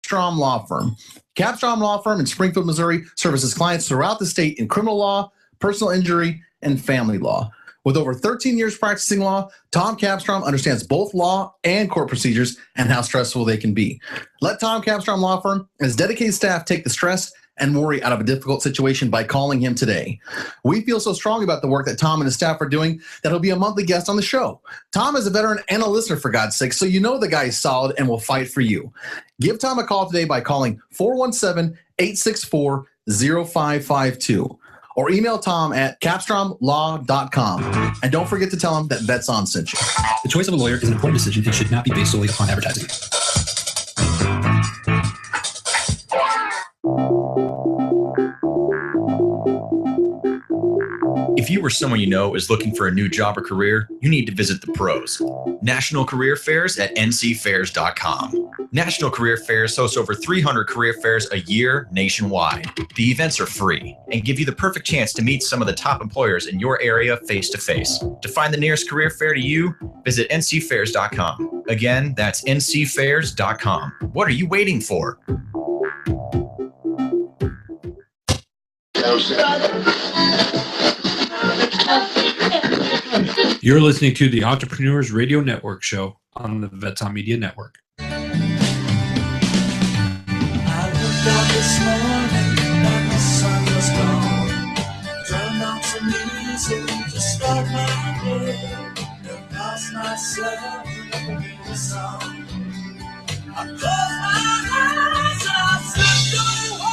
Capstrom Law Firm. Capstrom Law Firm in Springfield, Missouri services clients throughout the state in criminal law, personal injury, and family law. With over 13 years practicing law, Tom Capstrom understands both law and court procedures and how stressful they can be. Let Tom Capstrom Law Firm and his dedicated staff take the stress and worry out of a difficult situation by calling him today. We feel so strongly about the work that Tom and his staff are doing that he'll be a monthly guest on the show. Tom is a veteran and a listener, for God's sake, so you know the guy is solid and will fight for you. Give Tom a call today by calling 417-864-0552 or email Tom at capstromlaw.com. And don't forget to tell him that Vets On sent you. The choice of a lawyer is an important decision and should not be based solely upon advertising. If you or someone you know is looking for a new job or career, you need to visit the pros. National Career Fairs at ncfairs.com. National Career Fairs hosts over 300 career fairs a year nationwide. The events are free and give you the perfect chance to meet some of the top employers in your area face-to-face. To find the nearest career fair to you, visit ncfairs.com. Again, that's ncfairs.com. What are you waiting for? You're listening to the Entrepreneurs Radio Network show on the Vets On Media Network. I woke up this morning and the sun was gone. Turned on some music to start my day. And lost myself in the song. I closed my eyes and I slipped away.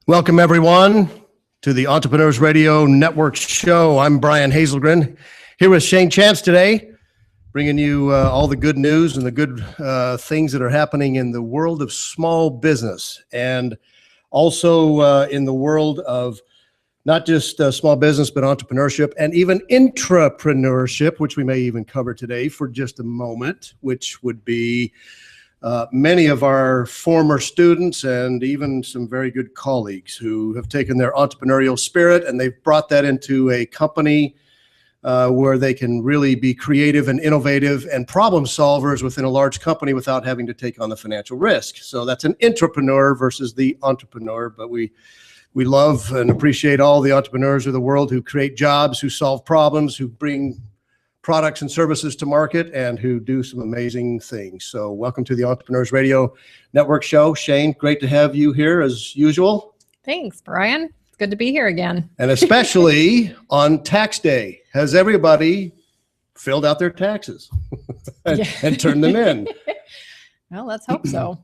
Welcome, everyone, to the Entrepreneurs Radio Network show. I'm Brian Hazelgren, here with Shane Chance today, bringing you all the good news and the good things that are happening in the world of small business, and also in the world of not just small business, but entrepreneurship and even intrapreneurship, which we may even cover today for just a moment, which would be many of our former students and even some very good colleagues who have taken their entrepreneurial spirit and they've brought that into a company where they can really be creative and innovative and problem solvers within a large company without having to take on the financial risk. So that's an intrapreneur versus the entrepreneur, but we love and appreciate all the entrepreneurs of the world who create jobs, who solve problems, who bring products and services to market, and who do some amazing things. So welcome to the Entrepreneurs Radio Network show. Shane, great to have you here as usual. Thanks, Brian. It's good to be here again. And especially on tax day. Has everybody filled out their taxes and turned them in? Well, let's hope so.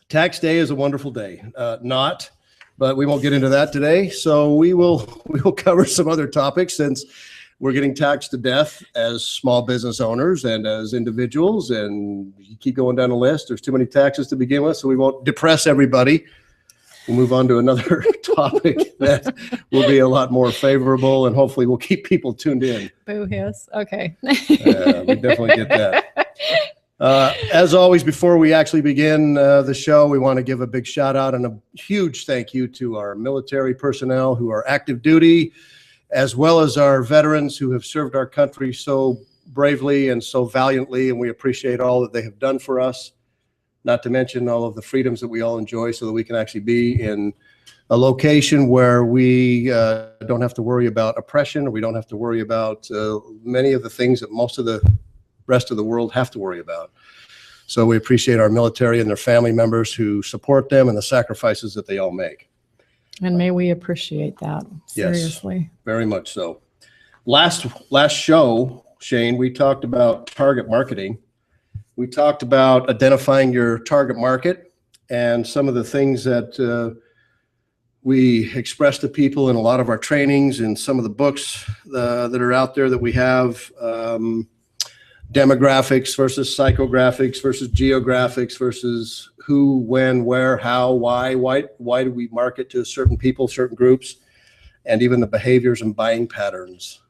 Tax day is a wonderful day. But we won't get into that today. So we will cover some other topics since we're getting taxed to death as small business owners and as individuals, and you keep going down the list. There's too many taxes to begin with, so we won't depress everybody. We'll move on to another topic that will be a lot more favorable, and hopefully we'll keep people tuned in. Boo hiss. Okay. We definitely get that. As always, before we actually begin the show, we want to give a big shout out and a huge thank you to our military personnel who are active duty, as well as our veterans who have served our country so bravely and so valiantly, and we appreciate all that they have done for us, not to mention all of the freedoms that we all enjoy so that we can actually be in a location where we don't have to worry about oppression, or we don't have to worry about many of the things that most of the rest of the world have to worry about. So we appreciate our military and their family members who support them and the sacrifices that they all make. And may we appreciate that. Seriously. Yes, very much so. Last show, Shane, we talked about target marketing. We talked about identifying your target market and some of the things that we express to people in a lot of our trainings and some of the books that are out there that we have. Demographics versus psychographics versus geographics versus who, when, where, how, why do we market to certain people, certain groups, and even the behaviors and buying patterns.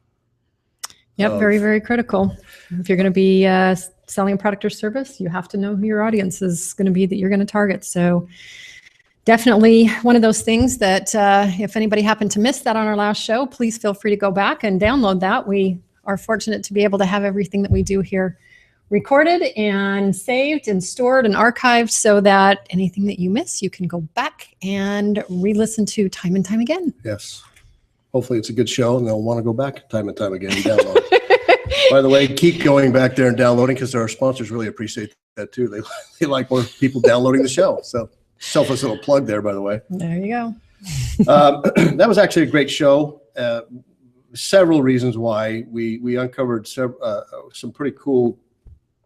Yep, very, very critical. If you're going to be selling a product or service, you have to know who your audience is going to be that you're going to target. So definitely one of those things that if anybody happened to miss that on our last show, please feel free to go back and download that. We are fortunate to be able to have everything that we do here recorded and saved and stored and archived so that anything that you miss, you can go back and re-listen to time and time again. Yes. Hopefully it's a good show and they'll want to go back time and time again and download. By the way, keep going back there and downloading because our sponsors really appreciate that too. They like more people downloading the show. So selfless little plug there, by the way. There you go. That was actually a great show. Several reasons why we uncovered some pretty cool,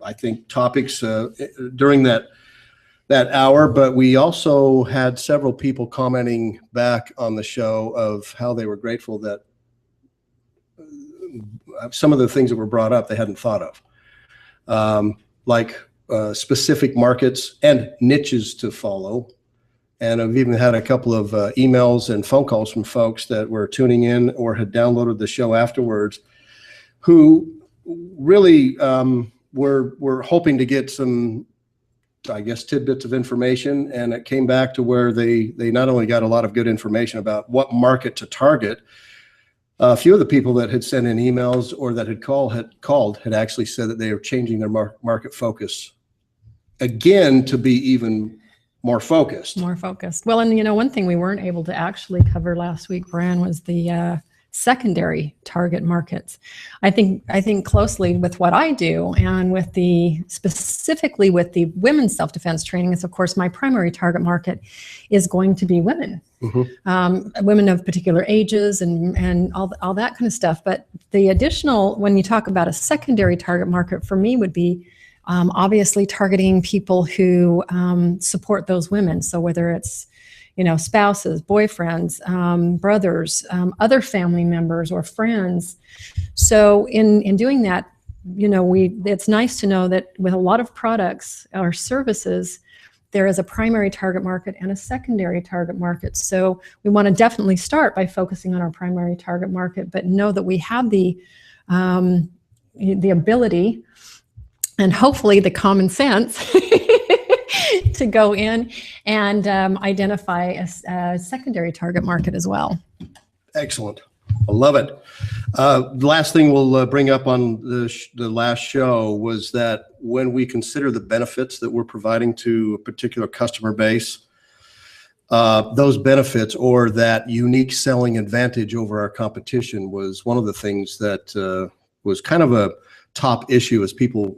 I think, topics during that hour, but we also had several people commenting back on the show of how they were grateful that some of the things that were brought up they hadn't thought of, like specific markets and niches to follow. And I've even had a couple of emails and phone calls from folks that were tuning in or had downloaded the show afterwards who really were hoping to get some, I guess, tidbits of information. And it came back to where they not only got a lot of good information about what market to target. A few of the people that had sent in emails or that had called had actually said that they are changing their market focus again to be even more focused. More focused. Well, and one thing we weren't able to actually cover last week, Brian, was the secondary target markets. I think closely with what I do and with specifically with the women's self-defense training is, of course, my primary target market is going to be women. Mm-hmm. Women of particular ages and all that kind of stuff. But the additional, when you talk about a secondary target market, for me would be obviously targeting people who support those women. So whether it's spouses, boyfriends, brothers, other family members or friends. So in doing that, it's nice to know that with a lot of products or services, there is a primary target market and a secondary target market. So we want to definitely start by focusing on our primary target market, but know that we have the ability and hopefully the common sense to go in and identify a secondary target market as well. Excellent. I love it. The last thing we'll bring up on the last show was that when we consider the benefits that we're providing to a particular customer base, those benefits or that unique selling advantage over our competition was one of the things that was kind of a top issue as people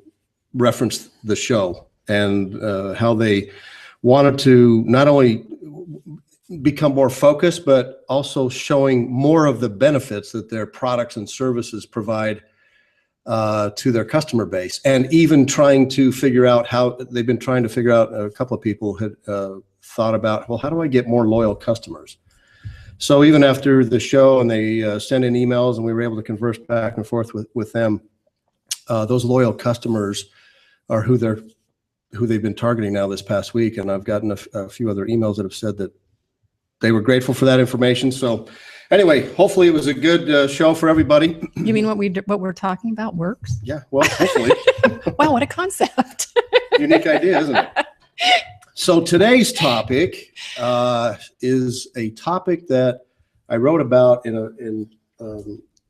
referenced the show and how they wanted to not only become more focused, but also showing more of the benefits that their products and services provide to their customer base. And even trying to figure out how they've been trying to figure out, a couple of people had thought about, well, how do I get more loyal customers? So even after the show and they sent in emails and we were able to converse back and forth with them, those loyal customers are who they've been targeting now this past week. And I've gotten a few other emails that have said that they were grateful for that information. So anyway, hopefully it was a good show for everybody. You mean what we're talking about works? Yeah, well, hopefully. Wow, what a concept. Unique idea, isn't it? So today's topic is a topic that I wrote about in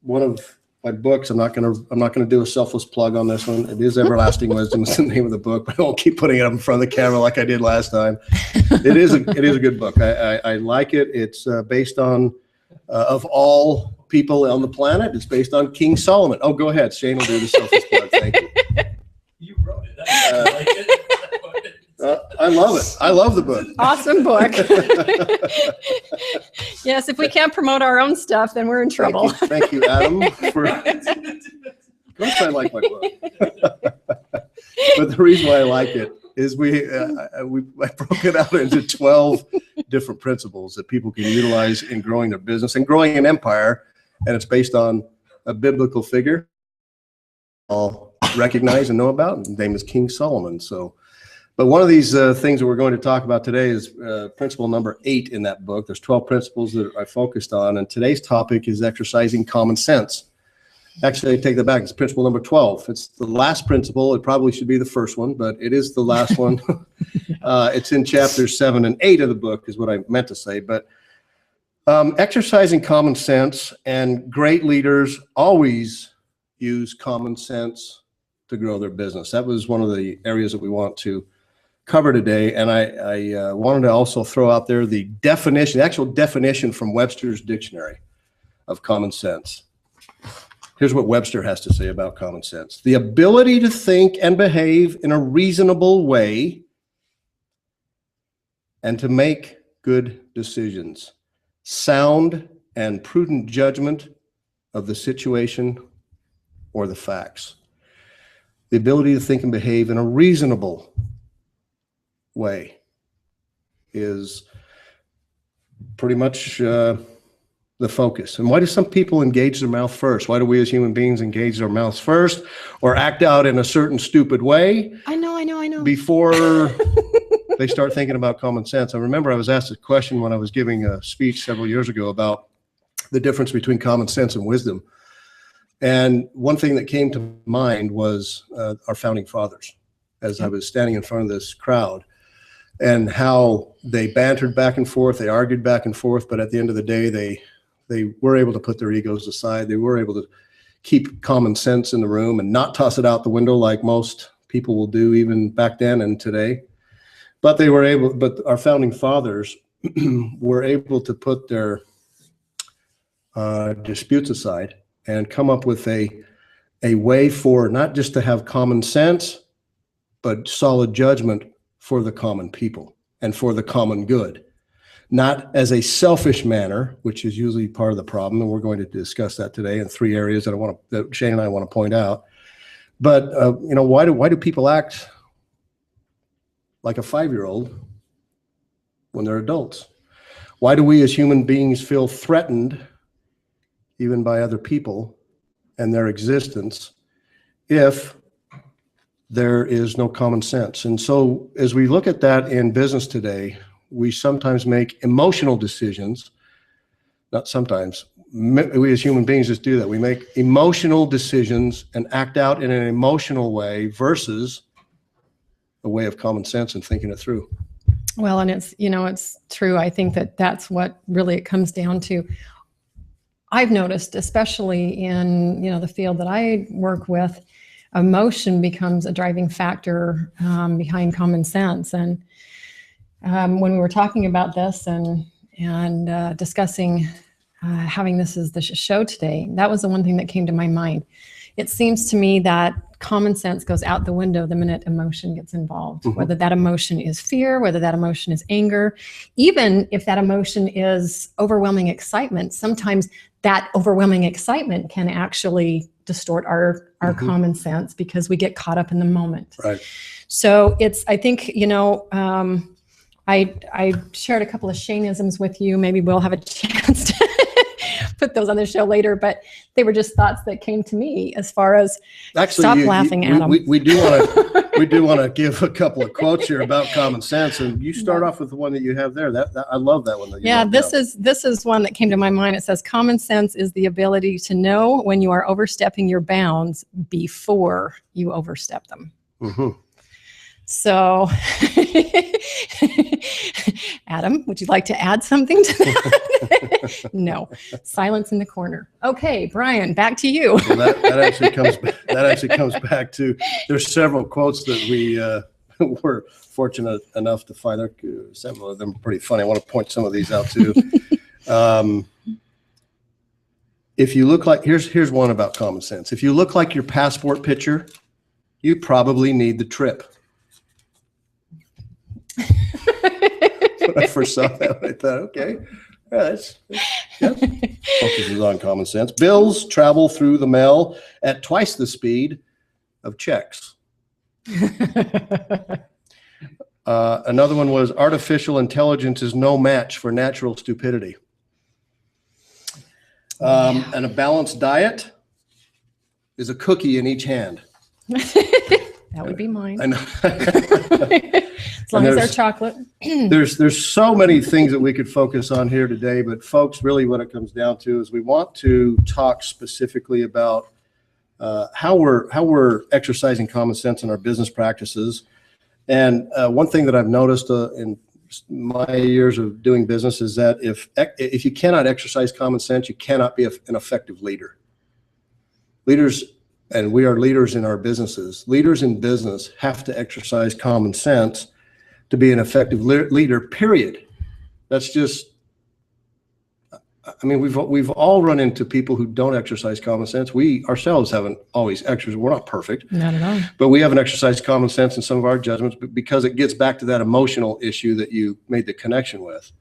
one of my books. I'm not gonna do a selfless plug on this one. It is Everlasting Wisdom. It's the name of the book, but I won't keep putting it up in front of the camera like I did last time. It is a good book. I like it. It's based on of all people on the planet. It's based on King Solomon. Oh, go ahead. Shane will do the selfless plug. Thank you. You wrote it. I like it. I love it. I love the book. Awesome book. Yes, if we can't promote our own stuff, then we're in trouble. Thank you, Adam. Don't I like my book? But the reason why I like it is I broke it out into 12 different principles that people can utilize in growing their business and growing an empire. And it's based on a biblical figure all recognize and know about. His name is King Solomon. But one of these things that we're going to talk about today is principle number 8 in that book. There's 12 principles that I focused on, and today's topic is exercising common sense. Actually, I take that back. It's principle number 12. It's the last principle. It probably should be the first one, but it is the last one. It's in chapters 7 and 8 of the book is what I meant to say. But exercising common sense, and great leaders always use common sense to grow their business. That was one of the areas that we want to cover today. And I wanted to also throw out there the definition, the actual definition from Webster's Dictionary of common sense. Here's what Webster has to say about common sense: the ability to think and behave in a reasonable way and to make good decisions, sound and prudent judgment of the situation or the facts. The ability to think and behave in a reasonable way is pretty much the focus. And why do some people engage their mouth first? Why do we as human beings engage our mouths first or act out in a certain stupid way I know. before they start thinking about common sense? I remember I was asked a question when I was giving a speech several years ago about the difference between common sense and wisdom. And one thing that came to mind was our founding fathers, as I was standing in front of this crowd, and how they bantered back and forth, they argued back and forth, but at the end of the day, they were able to put their egos aside. They were able to keep common sense in the room and not toss it out the window like most people will do even back then and today. But our founding fathers were able to put their disputes aside and come up with a way for not just to have common sense, but solid judgment for the common people and for the common good. Not as a selfish manner, which is usually part of the problem, and we're going to discuss that today in 3 areas that Shane and I want to point out. But why do people act like a 5-year-old when they're adults? Why do we as human beings feel threatened even by other people and their existence if there is no common sense? And so as we look at that in business today, we sometimes make emotional decisions. Not sometimes. We as human beings just do that. We make emotional decisions and act out in an emotional way versus a way of common sense and thinking it through. Well, and it's true. I think that's what really it comes down to. I've noticed, especially in, the field that I work with, emotion becomes a driving factor behind common sense. And when we were talking about this and discussing having this as the show today, that was the one thing that came to my mind. It seems to me that common sense goes out the window the minute emotion gets involved, whether that emotion is fear, whether that emotion is anger, even if that emotion is overwhelming excitement. Sometimes that overwhelming excitement can actually distort our common sense because we get caught up in the moment. Right. So I think, I shared a couple of Shaneisms with you. Maybe we'll have a chance to put those on the show later, but they were just thoughts that came to me as far as stop laughing at them. We do want to give a couple of quotes here about common sense, and you start off with the one that you have there. That I love that one. This is one that came to my mind. It says, common sense is the ability to know when you are overstepping your bounds before you overstep them. Mm-hmm. So, Adam, would you like to add something to that? No, silence in the corner. Okay, Brian, back to you. Well, that actually comes back to, there's several quotes that we were fortunate enough to find. Several of them are pretty funny. I want to point some of these out too. If you look like, here's one about common sense. If you look like your passport picture, you probably need the trip. When I first saw that, I thought, okay, that's focuses on common sense. Bills travel through the mail at twice the speed of checks. Another one was, artificial intelligence is no match for natural stupidity. And a balanced diet is a cookie in each hand. That would be mine. I know. As long as they're chocolate. There's so many things that we could focus on here today, but folks, really what it comes down to is we want to talk specifically about how we're exercising common sense in our business practices. And one thing that I've noticed in my years of doing business is that if you cannot exercise common sense, you cannot be an effective leader. Leaders and we are leaders in our businesses. Leaders in business have to exercise common sense to be an effective leader, period. That's just, I mean, we've all run into people who don't exercise common sense. We ourselves haven't always exercised. We're not perfect, Not at all. but we haven't exercised common sense in some of our judgments because it gets back to that emotional issue that you made the connection with.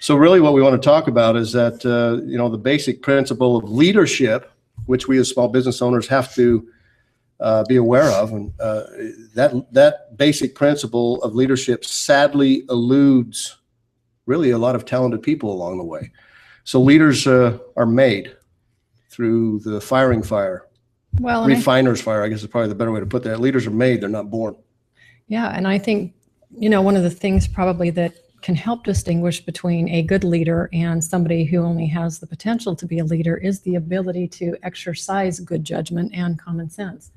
So really what we want to talk about is that, the basic principle of leadership, which we as small business owners have to be aware of. And that basic principle of leadership sadly eludes really a lot of talented people along the way. So leaders are made through the firing fire, Well, and refiner's fire, I guess is probably the better way to put that. Leaders are made, they're not born. yeah, and I think, one of the things probably that can help distinguish between a good leader and somebody who only has the potential to be a leader is the ability to exercise good judgment and common sense.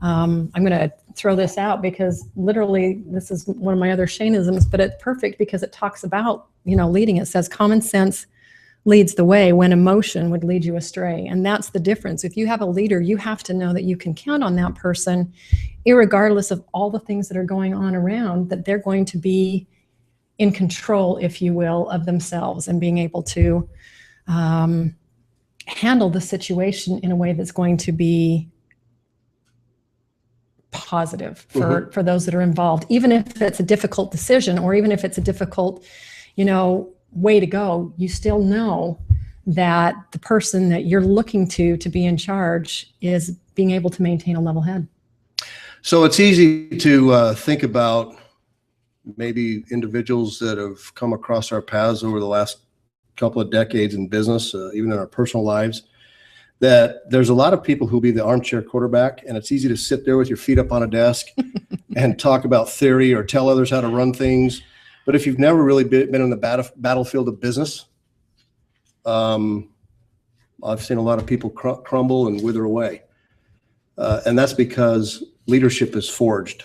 I'm going to throw this out because literally this is one of my other Shaneisms, but it's perfect because it talks about, leading. It says common sense leads the way when emotion would lead you astray. And that's the difference. If you have a leader, you have to know that you can count on that person, irregardless of all the things that are going on around, that they're going to be in control, if you will, of themselves and being able to handle the situation in a way that's going to be positive for those that are involved, even if it's a difficult decision or even if it's a difficult, way to go, you still know that the person that you're looking to be in charge is being able to maintain a level head. So it's easy to think about maybe individuals that have come across our paths over the last couple of decades in business, even in our personal lives, that there's a lot of people who'll be the armchair quarterback, and it's easy to sit there with your feet up on a desk and talk about theory or tell others how to run things. But if you've never really been in the battlefield of business, I've seen a lot of people crumble and wither away. And that's because leadership is forged,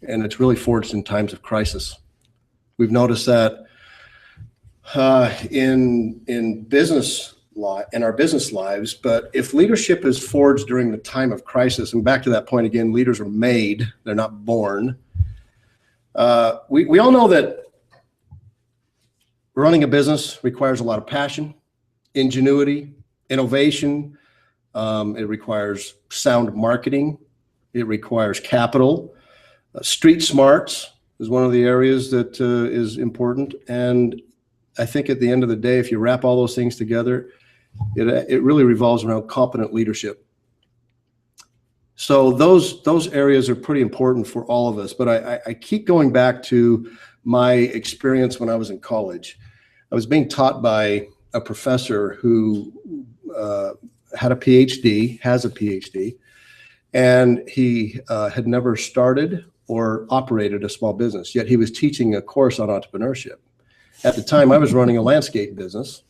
and it's really forged in times of crisis. We've noticed that in business in our business lives, but if leadership is forged during the time of crisis, and back to that point again, leaders are made, they're not born. We all know that running a business requires a lot of passion, ingenuity, innovation. It requires sound marketing. It requires capital. Street smarts is one of the areas that is important. And I think at the end of the day, if you wrap all those things together, it really revolves around competent leadership. So those areas are pretty important for all of us. But I keep going back to my experience when I was in college. I was being taught by a professor who had a PhD, has a PhD, and he had never started or operated a small business, yet he was teaching a course on entrepreneurship. At the time, I was running a landscape business,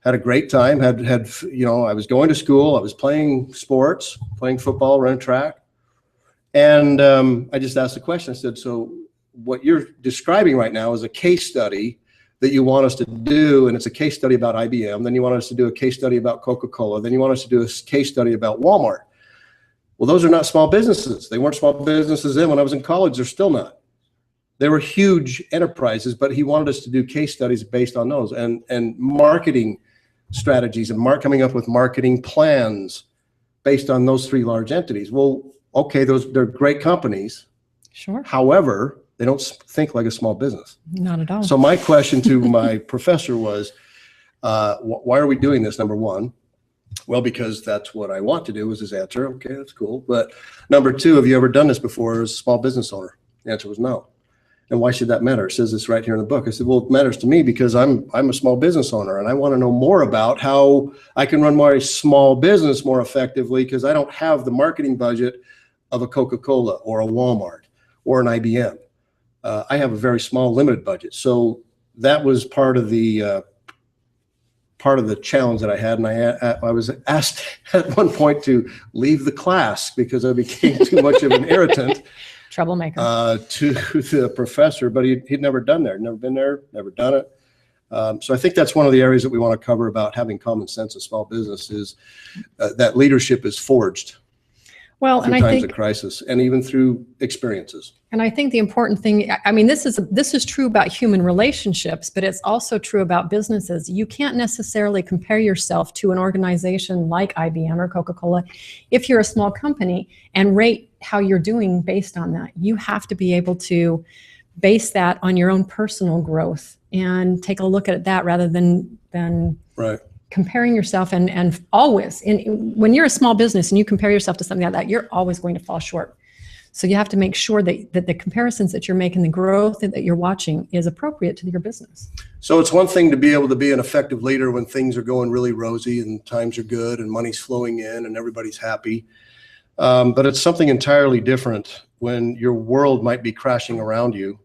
had a great time, I was going to school, I was playing sports, playing football, running track. And I just asked the question, I said, so what you're describing right now is a case study that you want us to do, and it's a case study about IBM, then you want us to do a case study about Coca-Cola, then you want us to do a case study about Walmart. Well, those are not small businesses. They weren't small businesses then when I was in college, they're still not. They were huge enterprises, but he wanted us to do case studies based on those and marketing strategies and coming up with marketing plans based on those three large entities. Well, okay, they're great companies. Sure. However, they don't think like a small business. Not at all. So my question to my professor was, why are we doing this, number one? Well, because that's what I want to do, was his answer. Okay, that's cool. But number two, have you ever done this before as a small business owner? The answer was no. And why should that matter? It says this right here in the book. I said, well, it matters to me because I'm a small business owner and I want to know more about how I can run my small business more effectively because I don't have the marketing budget of a Coca-Cola or a Walmart or an IBM. I have a very small, limited budget. So that was part of the challenge that I had. And I was asked at one point to leave the class because I became too much of an irritant. Troublemaker. To the professor, but he'd never done there, never been there, never done it. So I think that's one of the areas that we want to cover about having common sense in small business is that leadership is forged. Well, through and I times think of crisis and even through experiences. And I think the important thing, I mean, this is true about human relationships, but it's also true about businesses. You can't necessarily compare yourself to an organization like IBM or Coca-Cola if you're a small company and rate how you're doing based on that. You have to be able to base that on your own personal growth and take a look at that rather than Right. comparing yourself and always, when you're a small business and you compare yourself to something like that, you're always going to fall short. So you have to make sure that the comparisons that you're making, the growth that you're watching is appropriate to your business. So it's one thing to be able to be an effective leader when things are going really rosy and times are good and money's flowing in and everybody's happy. But it's something entirely different when your world might be crashing around you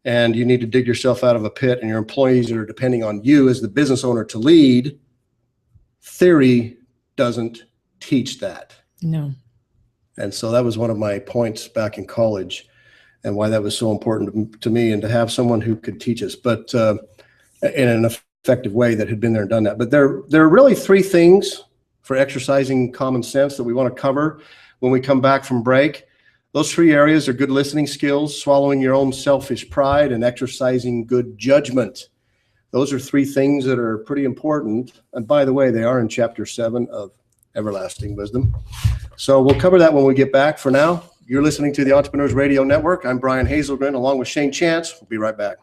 and you need to dig yourself out of a pit and your employees are depending on you as the business owner to lead. Theory doesn't teach that. No. And so that was one of my points back in college and why that was so important to me and to have someone who could teach us, but in an effective way that had been there and done that. But there are really three things for exercising common sense that we want to cover when we come back from break. Those three areas are good listening skills, swallowing your own selfish pride, and exercising good judgment. Those are three things that are pretty important. And by the way, they are in chapter 7 of Everlasting Wisdom. So we'll cover that when we get back. For now, you're listening to the Entrepreneurs Radio Network. I'm Brian Hazelgren, along with Shane Chance. We'll be right back.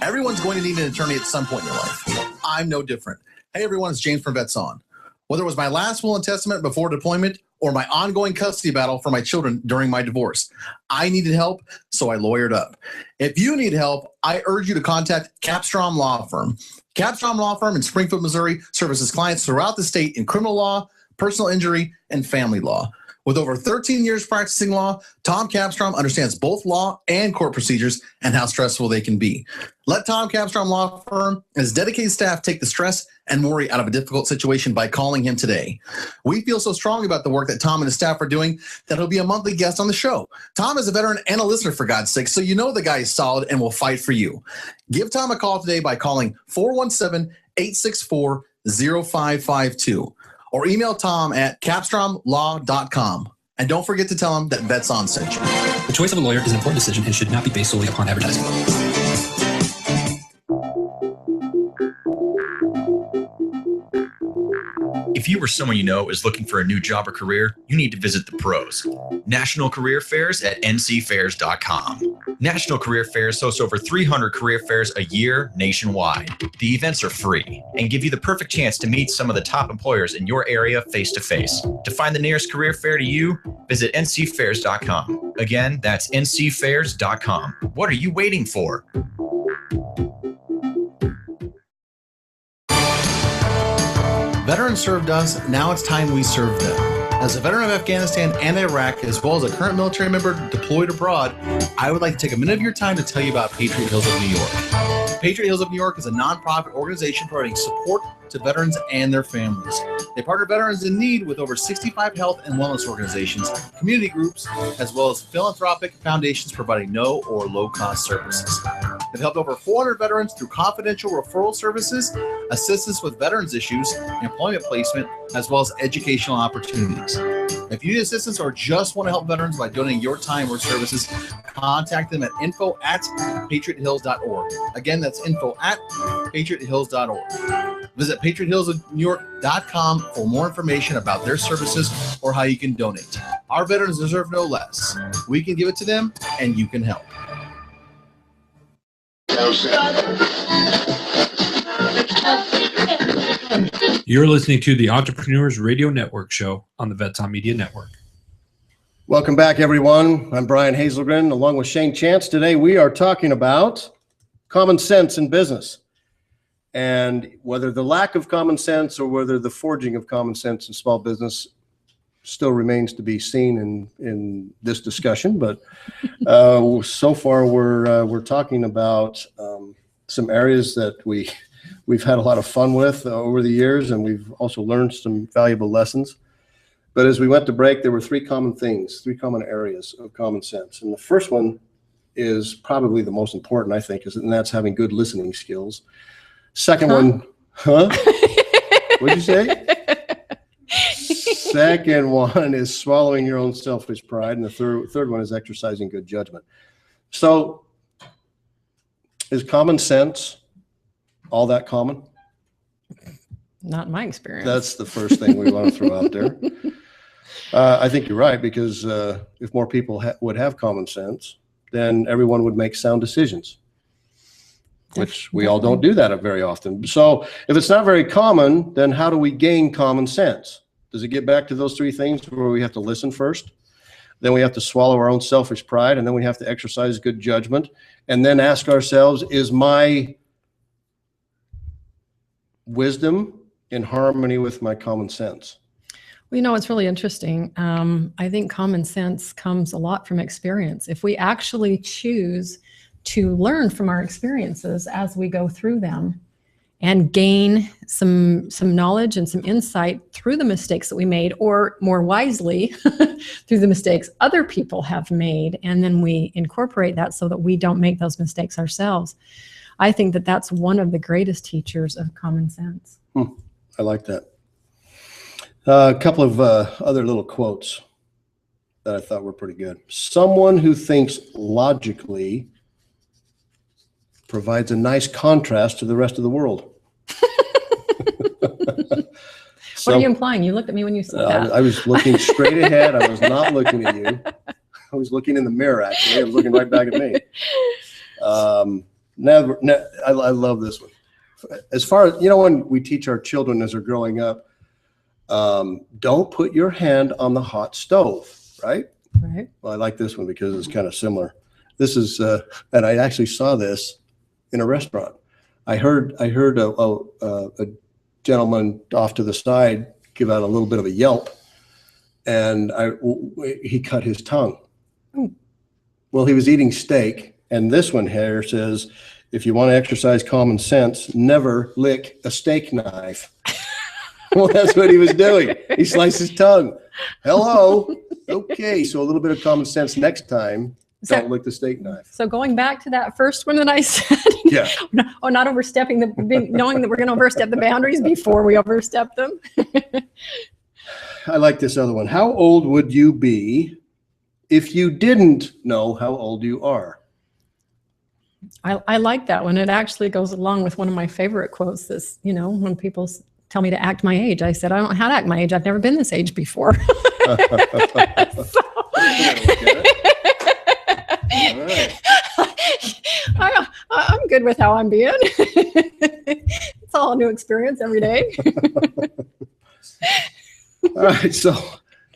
Everyone's going to need an attorney at some point in your life. I'm no different. Hey, everyone, it's James from Vets On. Whether it was my last will and testament before deployment or my ongoing custody battle for my children during my divorce, I needed help, so I lawyered up. If you need help, I urge you to contact Capstrom Law Firm. Capstrom Law Firm in Springfield, Missouri services clients throughout the state in criminal law, personal injury, and family law. With over 13 years practicing law, Tom Capstrom understands both law and court procedures and how stressful they can be. Let Tom Capstrom Law Firm and his dedicated staff take the stress and worry out of a difficult situation by calling him today. We feel so strongly about the work that Tom and his staff are doing that he'll be a monthly guest on the show. Tom is a veteran and a listener, for God's sake, so you know the guy is solid and will fight for you. Give Tom a call today by calling 417-864-0552 or email Tom at capstromlaw.com. And don't forget to tell him that Vets On sent you. The choice of a lawyer is an important decision and should not be based solely upon advertising. If you or someone you know is looking for a new job or career, you need to visit the pros. National Career Fairs at ncfairs.com. National Career Fairs hosts over 300 career fairs a year nationwide. The events are free and give you the perfect chance to meet some of the top employers in your area face-to-face. To find the nearest career fair to you, visit ncfairs.com. Again, that's ncfairs.com. What are you waiting for? Veterans served us, now it's time we serve them. As a veteran of Afghanistan and Iraq, as well as a current military member deployed abroad, I would like to take a minute of your time to tell you about Patriot Hills of New York. Patriot Hills of New York is a nonprofit organization providing support to veterans and their families. They partner veterans in need with over 65 health and wellness organizations, community groups, as well as philanthropic foundations providing no or low-cost services. They've helped over 400 veterans through confidential referral services, assistance with veterans issues, employment placement, as well as educational opportunities. If you need assistance or just want to help veterans by donating your time or services, contact them at info@patriothills.org. Again, that's info@patriothills.org. Visit patriothillsofnewyork.com for more information about their services or how you can donate. Our veterans deserve no less. We can give it to them, and you can help. You're listening to the Entrepreneurs Radio Network show on the Vets On Media Network. Welcome back, everyone. I'm Brian Hazelgren, along with Shane Chance. Today, we are talking about common sense in business and whether the lack of common sense or whether the forging of common sense in small business still remains to be seen in this discussion. But so far, we're talking about some areas that we've had a lot of fun with over the years, and we've also learned some valuable lessons. But as we went to break, there were three common areas of common sense. And the first one is probably the most important, I think, and that's having good listening skills. Second Huh? one, what'd you say? Second one is swallowing your own selfish pride, and the third one is exercising good judgment. So, is common sense all that common? Not in my experience. That's the first thing we want to throw out there. I think you're right, because if more people would have common sense, then everyone would make sound decisions, which we all don't do that very often. So if it's not very common, then how do we gain common sense? Does it get back to those three things where we have to listen first? Then we have to swallow our own selfish pride, and then we have to exercise good judgment, and then ask ourselves, is my wisdom in harmony with my common sense? Well, you know, it's really interesting. I think common sense comes a lot from experience. If we actually choose to learn from our experiences as we go through them and gain some knowledge and some insight through the mistakes that we made, or more wisely, through the mistakes other people have made, and then we incorporate that so that we don't make those mistakes ourselves. I think that that's one of the greatest teachers of common sense. I like that. A couple of other little quotes that I thought were pretty good. Someone who thinks logically provides a nice contrast to the rest of the world. What are you implying? You looked at me when you said that. I was looking straight ahead. I was not looking at you. I was looking in the mirror, actually. I was looking right back at me. I love this one. As far as, when we teach our children as they're growing up, don't put your hand on the hot stove, right? Right. Well, I like this one because it's kind of similar. This is, and I actually saw this in a restaurant. I heard a gentleman off to the side give out a little bit of a yelp, and he cut his tongue. Well, he was eating steak, and this one here says, if you want to exercise common sense, never lick a steak knife. Well, that's what he was doing. He sliced his tongue. Hello. Okay, so a little bit of common sense next time. Don't lick the steak knife. So going back to that first one that I said, Yeah. not overstepping knowing that we're going to overstep the boundaries before we overstep them. I like this other one. How old would you be if you didn't know how old you are? I like that one. It actually goes along with one of my favorite quotes. This, when people tell me to act my age, I said, I don't know how to act my age. I've never been this age before. All right. I'm good with how I'm being. It's all a new experience every day. All right. So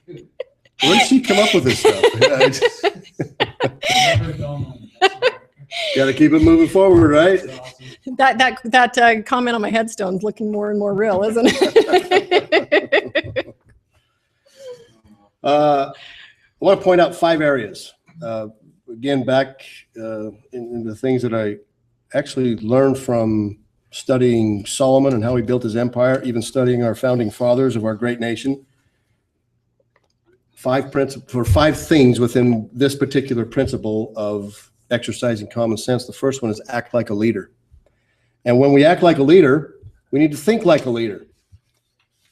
where did she come up with this stuff? Got to keep it moving forward, right? That comment on my headstone's looking more and more real, isn't it? I want to point out 5 areas. Again, back in the things that I actually learned from studying Solomon and how he built his empire, even studying our founding fathers of our great nation. 5 things within this particular principle of exercising common sense. The first one is act like a leader. And when we act like a leader, we need to think like a leader.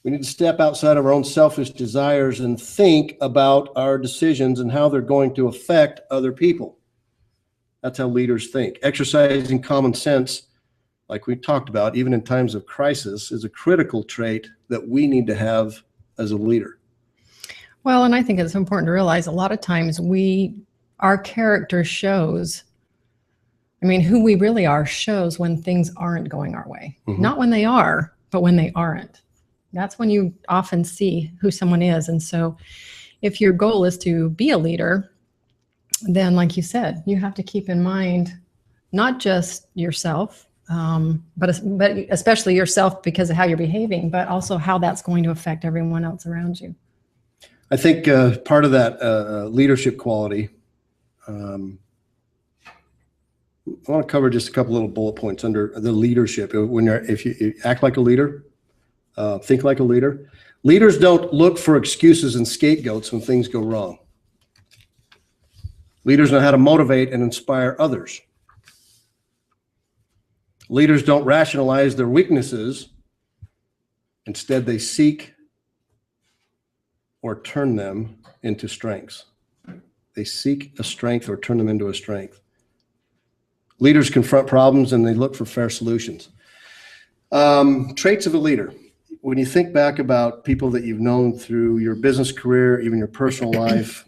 We need to step outside of our own selfish desires and think about our decisions and how they're going to affect other people. That's how leaders think. Exercising common sense, like we talked about, even in times of crisis, is a critical trait that we need to have as a leader. Well, and I think it's important to realize a lot of times our character shows, who we really are shows when things aren't going our way. Mm-hmm. Not when they are, but when they aren't. That's when you often see who someone is. And so if your goal is to be a leader, then like you said, you have to keep in mind not just yourself, but especially yourself because of how you're behaving, but also how that's going to affect everyone else around you. I think part of that leadership quality, I want to cover just a couple little bullet points under the leadership. If you act like a leader, think like a leader. Leaders don't look for excuses and scapegoats when things go wrong. Leaders know how to motivate and inspire others. Leaders don't rationalize their weaknesses. Instead, they seek or turn them into strengths. They seek a strength or turn them into a strength. Leaders confront problems and they look for fair solutions. Traits of a leader. When you think back about people that you've known through your business career, even your personal life,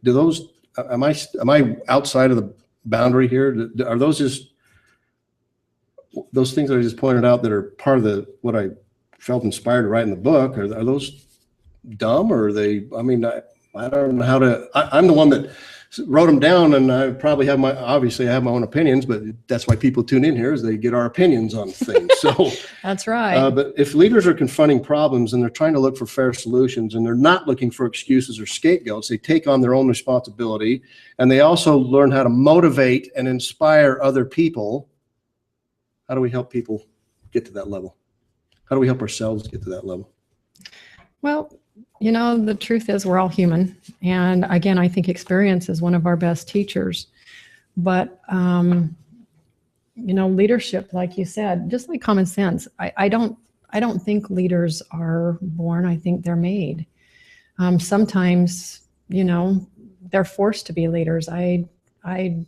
do those, am I outside of the boundary here? Are those just those things that I just pointed out that are part of what I felt inspired to write in the book? Are those dumb, or are they, I mean, I don't know how to, I'm the one that wrote them down, and I probably have obviously I have my own opinions, but that's why people tune in here, is they get our opinions on things. So that's right. But if leaders are confronting problems and they're trying to look for fair solutions and they're not looking for excuses or scapegoats, they take on their own responsibility, and they also learn how to motivate and inspire other people. How do we help people get to that level? How do we help ourselves get to that level? Well, you know, the truth is we're all human. And again, I think experience is one of our best teachers. But, you know, leadership, like you said, just like common sense, I don't think leaders are born. I think they're made. Sometimes, you know, they're forced to be leaders. I don't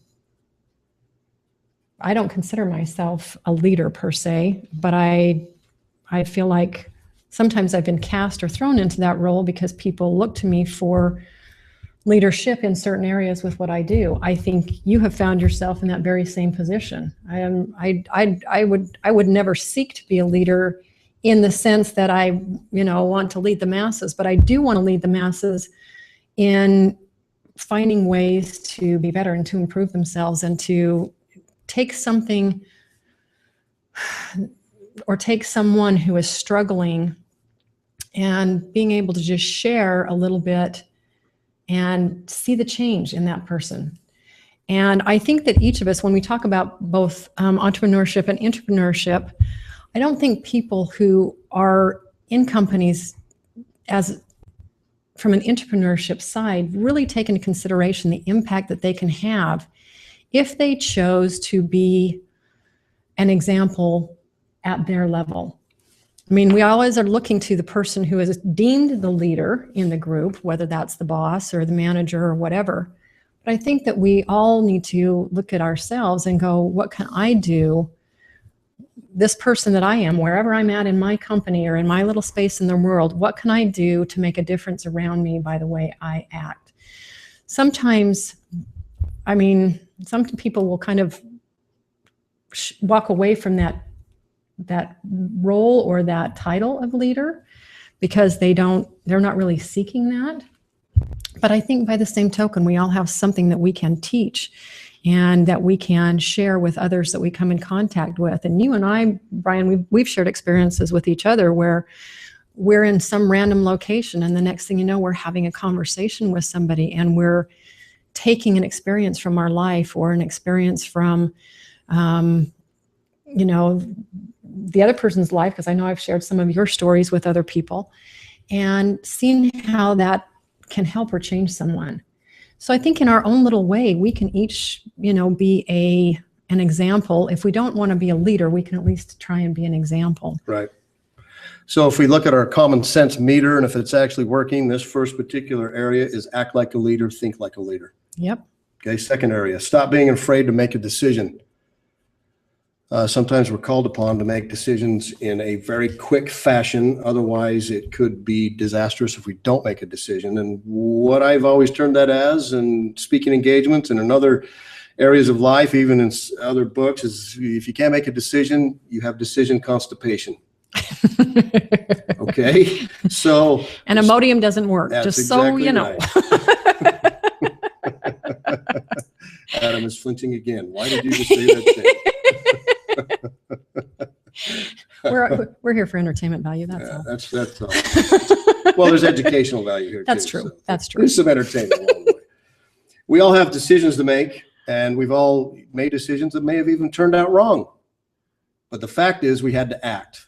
consider myself a leader per se, but I feel like sometimes I've been cast or thrown into that role because people look to me for leadership in certain areas with what I do. I think you have found yourself in that very same position. I would never seek to be a leader in the sense that I, you know, want to lead the masses, but I do want to lead the masses in finding ways to be better and to improve themselves and to take something or take someone who is struggling and being able to just share a little bit and see the change in that person. And I think that each of us, when we talk about both entrepreneurship and intrapreneurship, I don't think people who are in companies from an entrepreneurship side really take into consideration the impact that they can have if they chose to be an example at their level. I mean, we always are looking to the person who is deemed the leader in the group, whether that's the boss or the manager or whatever. But I think that we all need to look at ourselves and go, what can I do? This person that I am, wherever I'm at in my company or in my little space in the world, what can I do to make a difference around me by the way I act? Sometimes, I mean, some people will kind of walk away from that role or that title of leader because they're not really seeking that. But I think by the same token, we all have something that we can teach and that we can share with others that we come in contact with. And you and I, Brian, we've shared experiences with each other where we're in some random location and the next thing you know, we're having a conversation with somebody and we're taking an experience from our life or an experience from, you know, the other person's life, because I know I've shared some of your stories with other people, and seeing how that can help or change someone. So I think in our own little way, we can each, you know, be an example. If we don't want to be a leader, we can at least try and be an example. Right. So if we look at our common sense meter, and if it's actually working, this first particular area is act like a leader, think like a leader. Yep. Okay. Second area, stop being afraid to make a decision. Sometimes we're called upon to make decisions in a very quick fashion. Otherwise, it could be disastrous if we don't make a decision. And what I've always termed that as in speaking engagements and in other areas of life, even in other books, is if you can't make a decision, you have decision constipation. Okay. So. And Imodium doesn't work, just so you know. Right. Adam is flinching again. Why did you just say that thing? We're here for entertainment value. That's all. That's all. Well, there's educational value here. That's too, true. So That's true. There's some entertainment along the way. We all have decisions to make, and we've all made decisions that may have even turned out wrong. But the fact is, we had to act.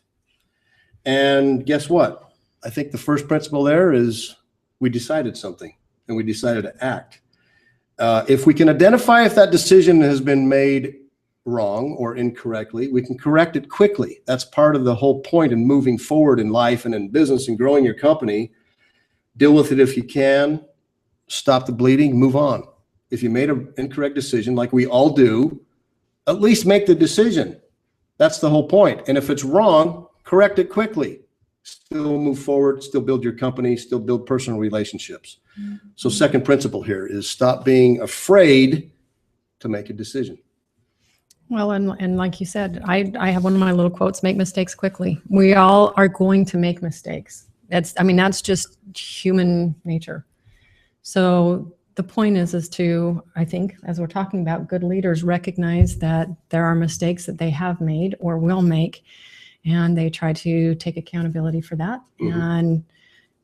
And guess what? I think the first principle there is we decided something. and we decided to act. If we can identify if that decision has been made wrong or incorrectly, we can correct it quickly. That's part of the whole point in moving forward in life and in business and growing your company. Deal with it if you can, stop the bleeding, move on. If you made an incorrect decision, like we all do, at least make the decision. That's the whole point. And if it's wrong, correct it quickly. Still move forward, still build your company, still build personal relationships. So second principle here is stop being afraid to make a decision. Well, and like you said, I have one of my little quotes, make mistakes quickly. We all are going to make mistakes. That's just human nature. So the point is to, I think, as we're talking about, good leaders recognize that there are mistakes that they have made or will make, and they try to take accountability for that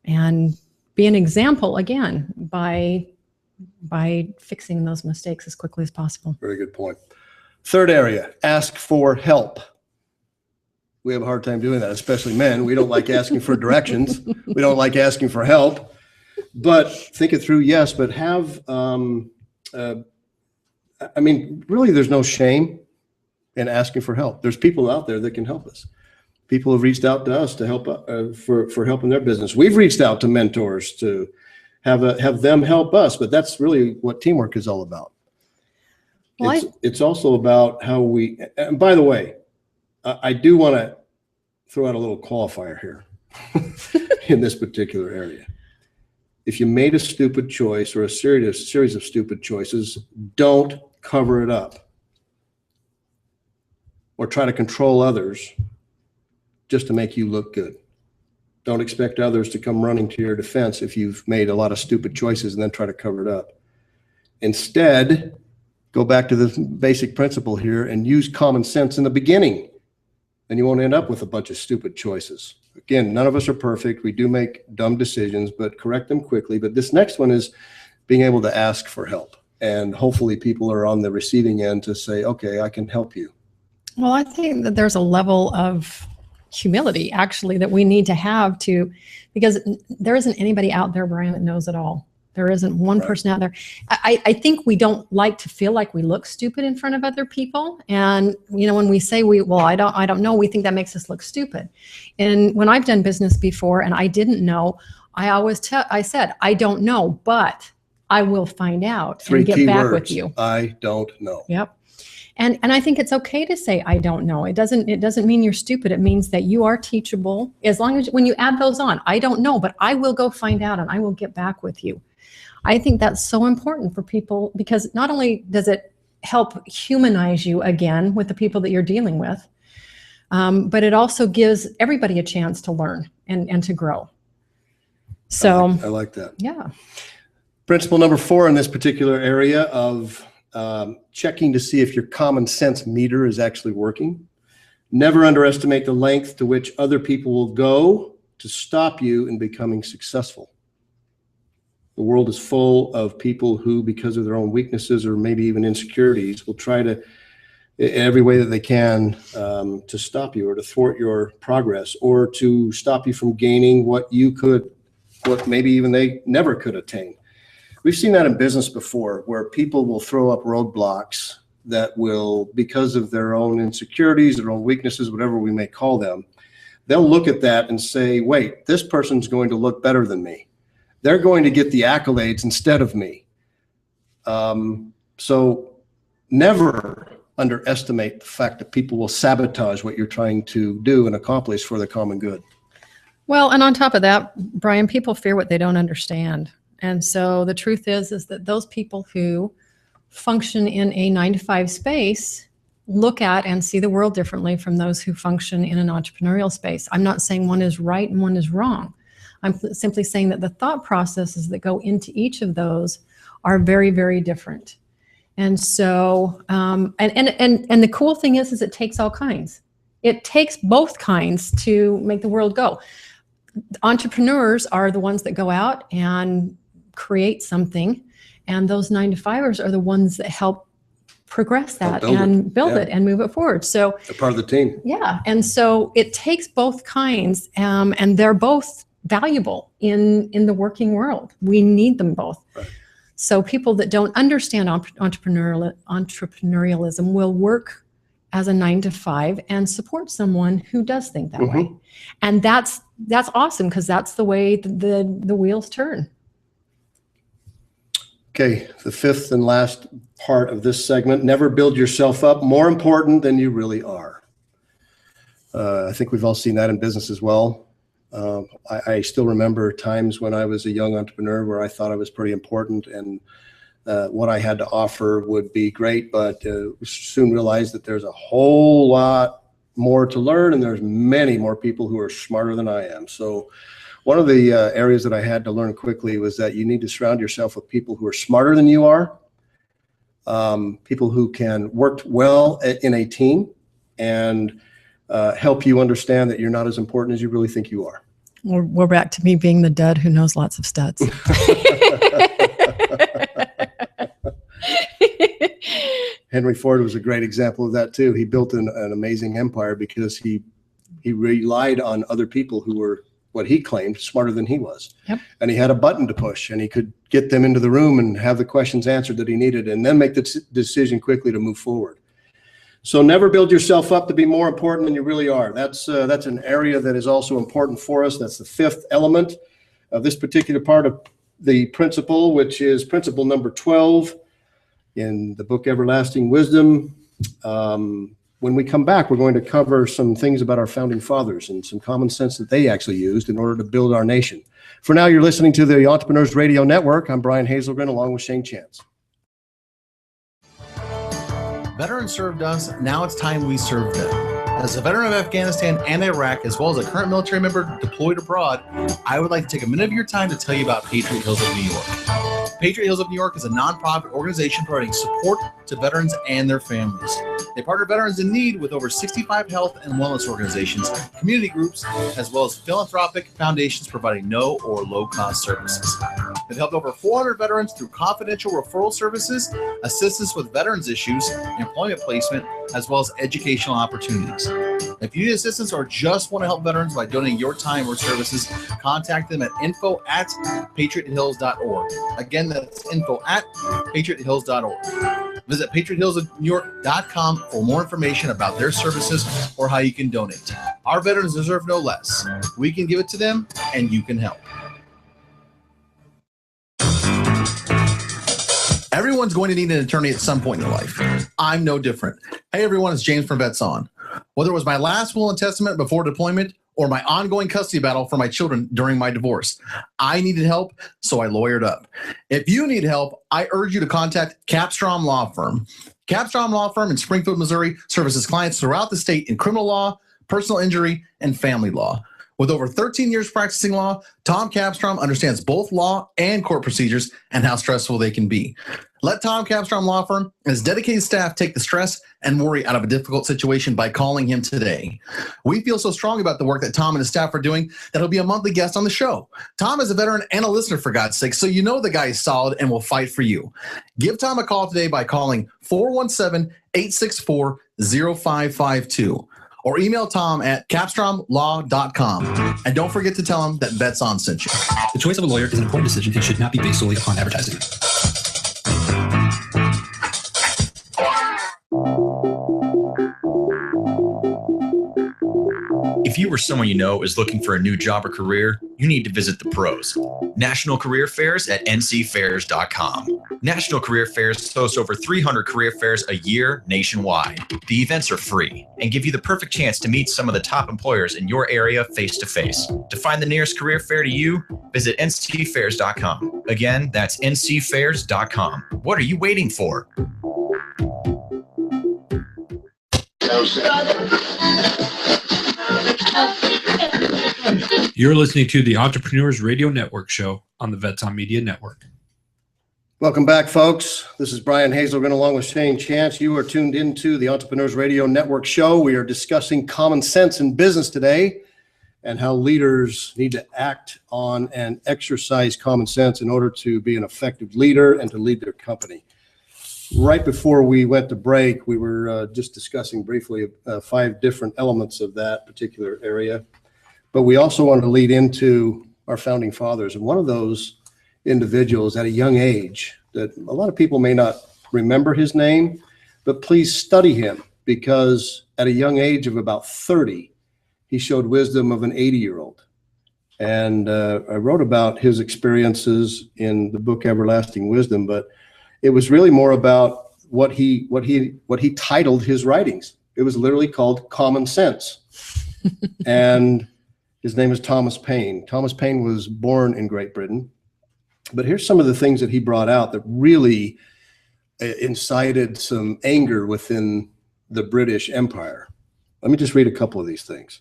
and be an example again by fixing those mistakes as quickly as possible. Very good point. Third area, ask for help. We have a hard time doing that, especially men. We don't like asking for directions. We don't like asking for help. But think it through, yes, but have, really there's no shame in asking for help. There's people out there that can help us. People have reached out to us to help for help in their business. We've reached out to mentors to have them help us, but that's really what teamwork is all about. Well, it's also about how we, and by the way, I do want to throw out a little qualifier here in this particular area. If you made a stupid choice or a series of stupid choices, don't cover it up or try to control others just to make you look good. Don't expect others to come running to your defense if you've made a lot of stupid choices and then try to cover it up. Instead, go back to the basic principle here and use common sense in the beginning, and you won't end up with a bunch of stupid choices. Again, none of us are perfect. We do make dumb decisions, but correct them quickly. But this next one is being able to ask for help. And hopefully people are on the receiving end to say, okay, I can help you. Well, I think that there's a level of humility actually that we need to have because there isn't anybody out there, Brian, that knows it all. There isn't one person out there. I think we don't like to feel like we look stupid in front of other people. And, when we say I don't know, we think that makes us look stupid. And when I've done business before and I didn't know, I said, I don't know, but I will find out and get back with you. I don't know. Yep. And I think it's okay to say, I don't know. It doesn't mean you're stupid. It means that you are teachable. As long as when you add those on, I don't know, but I will go find out and I will get back with you. I think that's so important for people because not only does it help humanize you again with the people that you're dealing with, but it also gives everybody a chance to learn and to grow. So I like that. Yeah. Principle number 4 in this particular area of checking to see if your common sense meter is actually working. Never underestimate the length to which other people will go to stop you in becoming successful. The world is full of people who, because of their own weaknesses or maybe even insecurities, will try to, in every way that they can, to stop you or to thwart your progress or to stop you from gaining what maybe even they never could attain. We've seen that in business before, where people will throw up roadblocks that will, because of their own insecurities, their own weaknesses, whatever we may call them, they'll look at that and say, wait, this person's going to look better than me. They're going to get the accolades instead of me. So never underestimate the fact that people will sabotage what you're trying to do and accomplish for the common good. Well, and on top of that, Brian, people fear what they don't understand. And so the truth is that those people who function in a 9-to-5 space look at and see the world differently from those who function in an entrepreneurial space. I'm not saying one is right and one is wrong. I'm simply saying that the thought processes that go into each of those are very, very different. And so, and the cool thing is it takes all kinds. It takes both kinds to make the world go. Entrepreneurs are the ones that go out and create something, and those 9-to-5ers are the ones that help progress that and build it and move it forward. So they're part of the team. Yeah. And so it takes both kinds, and they're both valuable in the working world. We need them both. Right. So people that don't understand entrepreneurialism will work as a 9 to 5 and support someone who does think that way. And that's awesome, because that's the way the wheels turn. Okay, the fifth and last part of this segment: never build yourself up more important than you really are. I think we've all seen that in business as well. I still remember times when I was a young entrepreneur where I thought I was pretty important, and what I had to offer would be great, but soon realized that there's a whole lot more to learn, and there's many more people who are smarter than I am. So one of the areas that I had to learn quickly was that you need to surround yourself with people who are smarter than you are, people who can work well in a team and help you understand that you're not as important as you really think you are. We're back to me being the dud who knows lots of stats. Henry Ford was a great example of that too. He built an amazing empire because he relied on other people who were, what he claimed, smarter than he was. Yep. And he had a button to push, and he could get them into the room and have the questions answered that he needed, and then make the decision quickly to move forward. So never build yourself up to be more important than you really are. That's an area that is also important for us. That's the fifth element of this particular part of the principle, which is principle number 12 in the book Everlasting Wisdom. When we come back, we're going to cover some things about our founding fathers and some common sense that they actually used in order to build our nation. For now, you're listening to the Entrepreneurs Radio Network. I'm Brian Hazelgren, along with Shane Chance. Veterans served us. Now it's time we serve them. As a veteran of Afghanistan and Iraq, as well as a current military member deployed abroad, I would like to take a minute of your time to tell you about Patriot Hills of New York. Patriot Hills of New York is a nonprofit organization providing support to veterans and their families. They partner veterans in need with over 65 health and wellness organizations, community groups, as well as philanthropic foundations providing no or low-cost services. They've helped over 400 veterans through confidential referral services, assistance with veterans issues, employment placement, as well as educational opportunities. If you need assistance or just want to help veterans by donating your time or services, contact them at info@patriothills.org. Again, that's info@patriothills.org. Visit patriothillsnewyork.com for more information about their services or how you can donate. Our veterans deserve no less. We can give it to them, and you can help. Everyone's going to need an attorney at some point in their life. I'm no different. Hey, everyone, it's James from Vets On. Whether it was my last will and testament before deployment or my ongoing custody battle for my children during my divorce, I needed help, so I lawyered up. If you need help, I urge you to contact Capstrom Law Firm. Capstrom Law Firm in Springfield, Missouri services clients throughout the state in criminal law, personal injury, and family law. With over 13 years practicing law, Tom Capstrom understands both law and court procedures and how stressful they can be. Let Tom Capstrom Law Firm and his dedicated staff take the stress and worry out of a difficult situation by calling him today. We feel so strong about the work that Tom and his staff are doing that he'll be a monthly guest on the show. Tom is a veteran and a listener, for God's sake, so you know the guy is solid and will fight for you. Give Tom a call today by calling 417-864-0552. or email Tom at capstromlaw.com. And don't forget to tell him that Vets On sent you. The choice of a lawyer is an important decision and should not be based solely upon advertising. If you or someone you know is looking for a new job or career, you need to visit the pros. National Career Fairs at ncfairs.com. National Career Fairs hosts over 300 career fairs a year nationwide. The events are free and give you the perfect chance to meet some of the top employers in your area face-to-face. To find the nearest career fair to you, visit ncfairs.com. Again, that's ncfairs.com. What are you waiting for? You're listening to the Entrepreneurs Radio Network show on the Vets On Media Network. Welcome back, folks. This is Brian Hazelgren along with Shane Chance. You are tuned into the Entrepreneurs Radio Network show. We are discussing common sense in business today and how leaders need to act on and exercise common sense in order to be an effective leader and to lead their company. Right before we went to break, we were just discussing briefly 5 different elements of that particular area. But we also wanted to lead into our founding fathers. And one of those individuals at a young age, that a lot of people may not remember his name, but please study him, because at a young age of about 30, he showed wisdom of an 80-year-old. And I wrote about his experiences in the book Everlasting Wisdom, but it was really more about what he titled his writings. It was literally called Common Sense. And his name is Thomas Paine. Thomas Paine was born in Great Britain. But here's some of the things that he brought out that really incited some anger within the British Empire. Let me just read a couple of these things.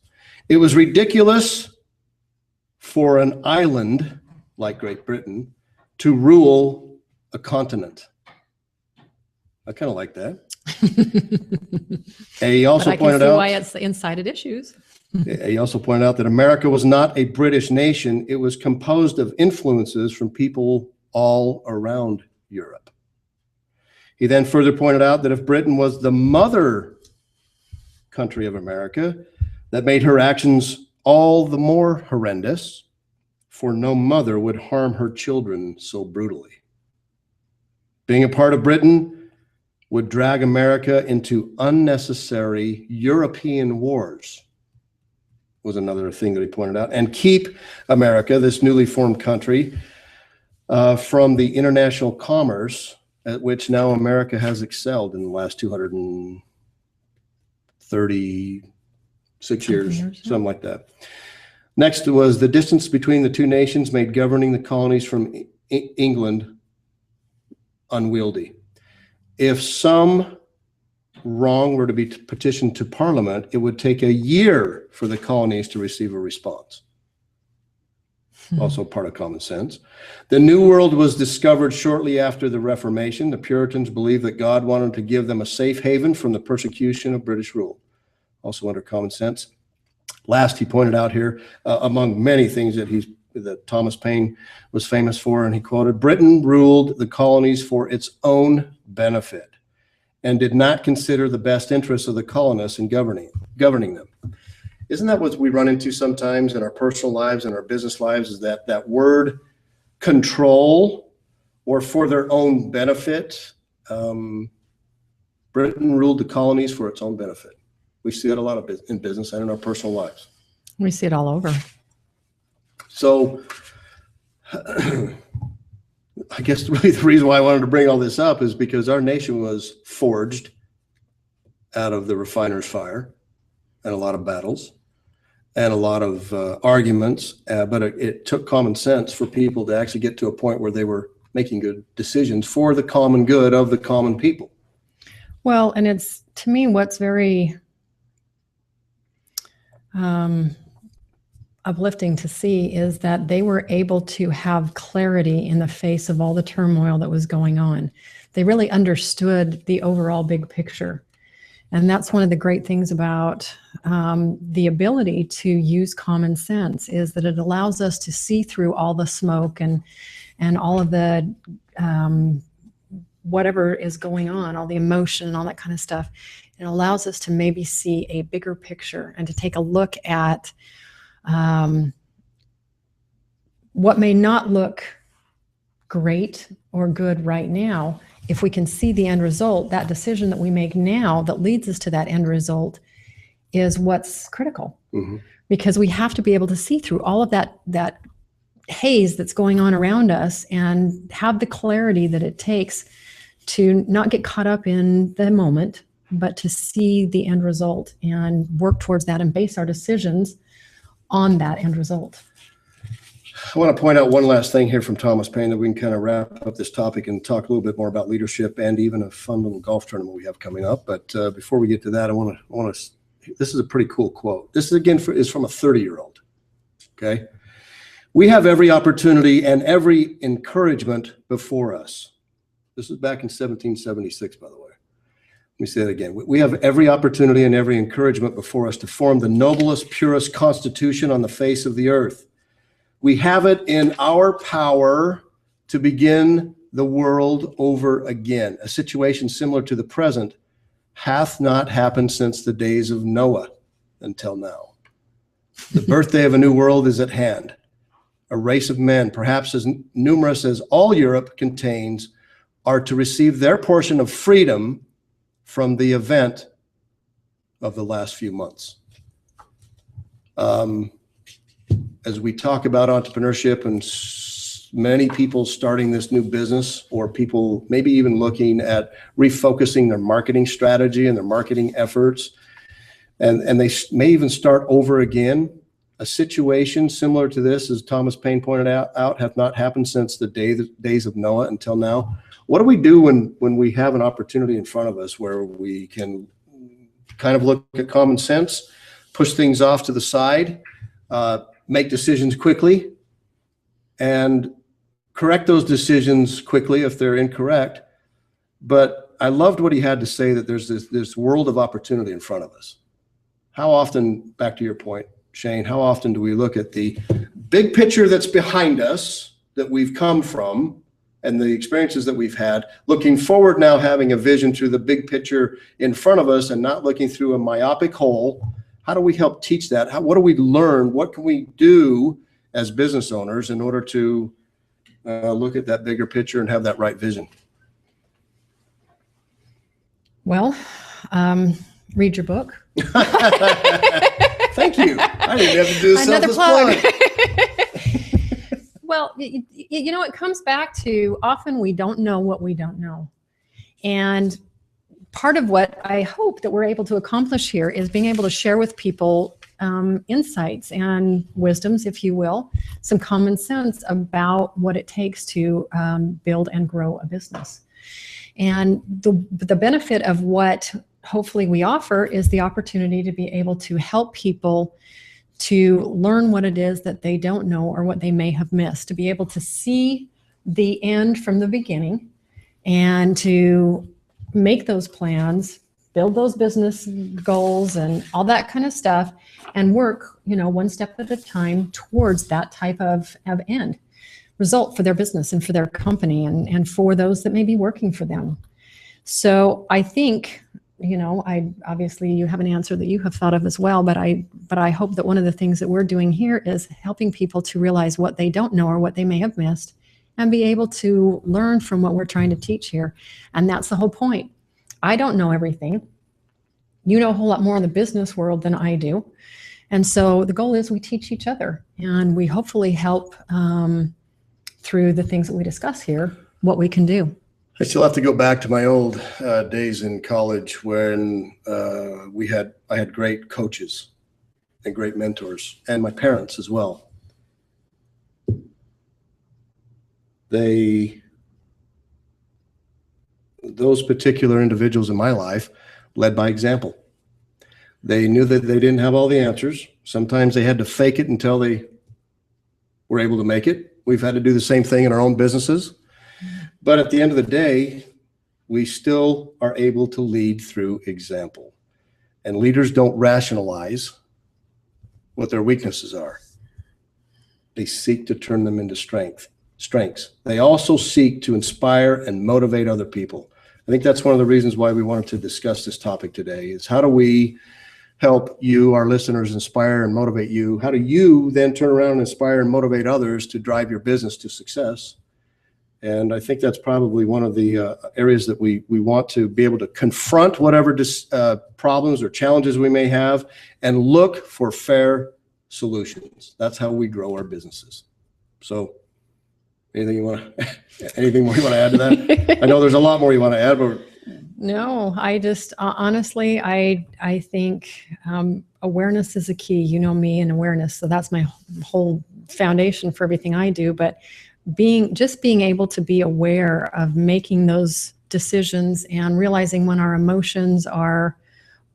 It was ridiculous for an island like Great Britain to rule a continent. I kind of like that. And he also But I can pointed see out why it's incited issues. he also pointed out that America was not a British nation. It was composed of influences from people all around Europe. He then further pointed out that if Britain was the mother country of America, that made her actions all the more horrendous, for no mother would harm her children so brutally. Being a part of Britain would drag America into unnecessary European wars, was another thing that he pointed out, and keep America, this newly formed country, from the international commerce at which now America has excelled in the last 236 years, something like that. Next was the distance between the two nations made governing the colonies from England unwieldy. If some wrong were to be petitioned to Parliament, it would take a year for the colonies to receive a response. Also part of common sense. The New World was discovered shortly after the Reformation. The Puritans believed that God wanted to give them a safe haven from the persecution of British rule. Also under common sense. Last, he pointed out here, among many things that Thomas Paine was famous for, and he quoted, Britain ruled the colonies for its own benefit and did not consider the best interests of the colonists in governing them. Isn't that what we run into sometimes in our personal lives and our business lives, is that word control or for their own benefit? Britain ruled the colonies for its own benefit. We see that a lot in business and in our personal lives. We see it all over. So I guess really the reason why I wanted to bring all this up is because our nation was forged out of the refiner's fire and a lot of battles and a lot of arguments, but it took common sense for people to actually get to a point where they were making good decisions for the common good of the common people. Well, and it's, to me, what's very uplifting to see is that they were able to have clarity in the face of all the turmoil that was going on. They really understood the overall big picture. And that's one of the great things about the ability to use common sense, is that it allows us to see through all the smoke and all of the whatever is going on, all the emotion and all that kind of stuff. It allows us to maybe see a bigger picture and to take a look at what may not look great or good right now. If we can see the end result, that decision that we make now that leads us to that end result is what's critical. Mm-hmm. Because we have to be able to see through all of that haze that's going on around us and have the clarity that it takes to not get caught up in the moment, but to see the end result and work towards that and base our decisions on that end result. I want to point out one last thing here from Thomas Paine that we can kind of wrap up this topic and talk a little bit more about leadership and even a fun little golf tournament we have coming up. But before we get to that, I want to. This is a pretty cool quote. This is again is from a 30-year-old. Okay, we have every opportunity and every encouragement before us. This is back in 1776, by the way. Let me say that again. We have every opportunity and every encouragement before us to form the noblest, purest constitution on the face of the earth. We have it in our power to begin the world over again. A situation similar to the present hath not happened since the days of Noah until now. The birthday of a new world is at hand. a race of men, perhaps as numerous as all Europe contains, are to receive their portion of freedom from the event of the last few months. As we talk about entrepreneurship and many people starting this new business, or people maybe even looking at refocusing their marketing strategy and their marketing efforts, and they may even start over again, a situation similar to this, as Thomas Paine pointed out, have not happened since the days of Noah until now. What do we do when we have an opportunity in front of us where we can kind of look at common sense, push things off to the side, make decisions quickly, and correct those decisions quickly if they're incorrect? But I loved what he had to say, that there's this world of opportunity in front of us. How often, back to your point, Shane, how often do we look at the big picture that's behind us, that we've come from, and the experiences that we've had, looking forward now, having a vision through the big picture in front of us and not looking through a myopic hole? How do we help teach that? What do we learn? What can we do as business owners in order to look at that bigger picture and have that right vision? Well, read your book. Thank you. I didn't have to do a Another selfless plug. plug. Well, it comes back to, often we don't know what we don't know. And part of what I hope that we're able to accomplish here is being able to share with people insights and wisdoms, if you will, some common sense about what it takes to build and grow a business. And the benefit of what hopefully we offer is the opportunity to be able to help people to learn what it is that they don't know or what they may have missed, to be able to see the end from the beginning and to make those plans, build those business goals and all that kind of stuff, and work, one step at a time towards that type of end result for their business and for their company and for those that may be working for them. So I think, obviously you have an answer that you have thought of as well, but I hope that one of the things that we're doing here is helping people to realize what they don't know or what they may have missed and be able to learn from what we're trying to teach here. And that's the whole point. I don't know everything. You know a whole lot more in the business world than I do. And so the goal is we teach each other, and we hopefully help through the things that we discuss here, what we can do. I still have to go back to my old days in college when I had great coaches and great mentors, and my parents as well. Those particular individuals in my life led by example. They knew that they didn't have all the answers. Sometimes they had to fake it until they were able to make it. We've had to do the same thing in our own businesses. But at the end of the day, we still are able to lead through example. And leaders don't rationalize what their weaknesses are. They seek to turn them into strengths. They also seek to inspire and motivate other people. I think that's one of the reasons why we wanted to discuss this topic today, is how do we help you, our listeners, inspire and motivate you? How do you then turn around and inspire and motivate others to drive your business to success? And I think that's probably one of the areas that we want to be able to confront whatever problems or challenges we may have and look for fair solutions. That's how we grow our businesses. So anything more you want to add to that? I know there's a lot more you want to add, but No, I just honestly, I think awareness is a key. You know me and awareness, so that's my whole foundation for everything I do. But being able to be aware of making those decisions and realizing when our emotions are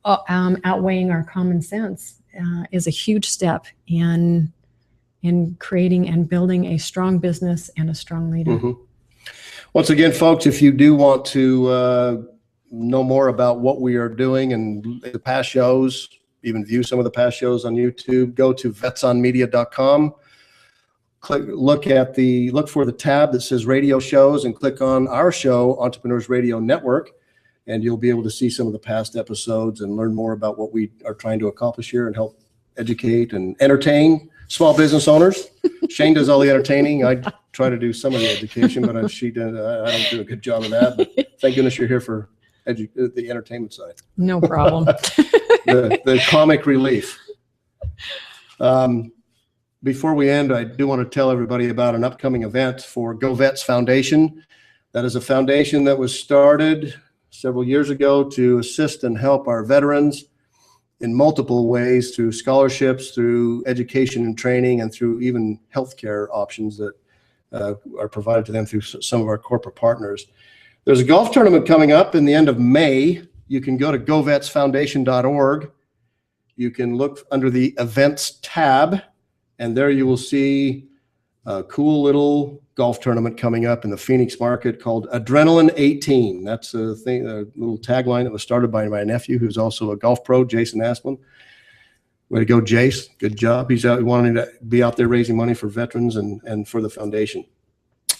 outweighing our common sense is a huge step in creating and building a strong business and a strong leader. Mm-hmm. Once again, folks, if you do want to know more about what we are doing and the past shows, even view some of the past shows on YouTube, go to vetsonmedia.com. Look for the tab that says radio shows and click on our show, Entrepreneurs Radio Network, and you'll be able to see some of the past episodes and learn more about what we are trying to accomplish here and help educate and entertain small business owners. Shane does all the entertaining. I try to do some of the education, but she does. I don't do a good job of that. But thank goodness you're here for the entertainment side. No problem. the comic relief. Before we end, I do want to tell everybody about an upcoming event for Go Vets Foundation. That is a foundation that was started several years ago to assist and help our veterans in multiple ways, through scholarships, through education and training, and through even healthcare options that are provided to them through some of our corporate partners. There's a golf tournament coming up in the end of May. You can go to govetsfoundation.org. You can look under the events tab, and there you will see a cool little golf tournament coming up in the Phoenix market called Adrenaline 18. That's a thing, a little tagline that was started by my nephew, who's also a golf pro, Jason Asplin. Way to go, Jace. Good job. He's out wanting to be out there raising money for veterans and for the foundation.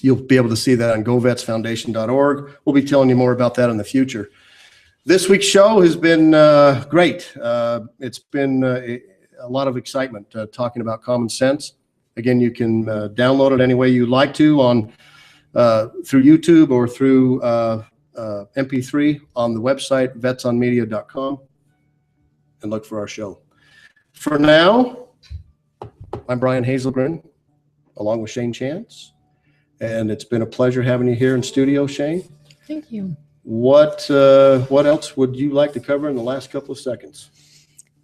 You'll be able to see that on govetsfoundation.org. We'll be telling you more about that in the future. This week's show has been great. It's been a lot of excitement talking about common sense. Again, you can download it any way you like to on through YouTube or through MP3 on the website vetsonmedia.com, and look for our show. For now, I'm Brian Hazelgren, along with Shane Chance, and it's been a pleasure having you here in studio, Shane. Thank you. What else would you like to cover in the last couple of seconds?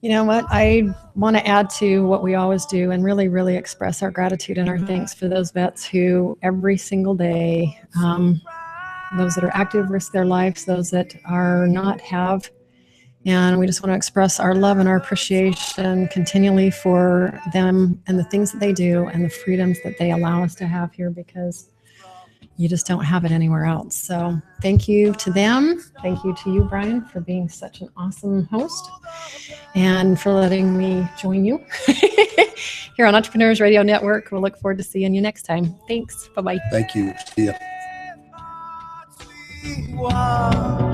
You know what? I want to add to what we always do and really, really express our gratitude and our thanks for those vets who every single day, those that are active risk their lives, those that are not have. And we just want to express our love and our appreciation continually for them and the things that they do and the freedoms that they allow us to have here, because you just don't have it anywhere else. So thank you to them. Thank you to you, Brian, for being such an awesome host and for letting me join you here on Entrepreneurs Radio Network. We'll look forward to seeing you next time. Thanks. Bye-bye. Thank you. See ya.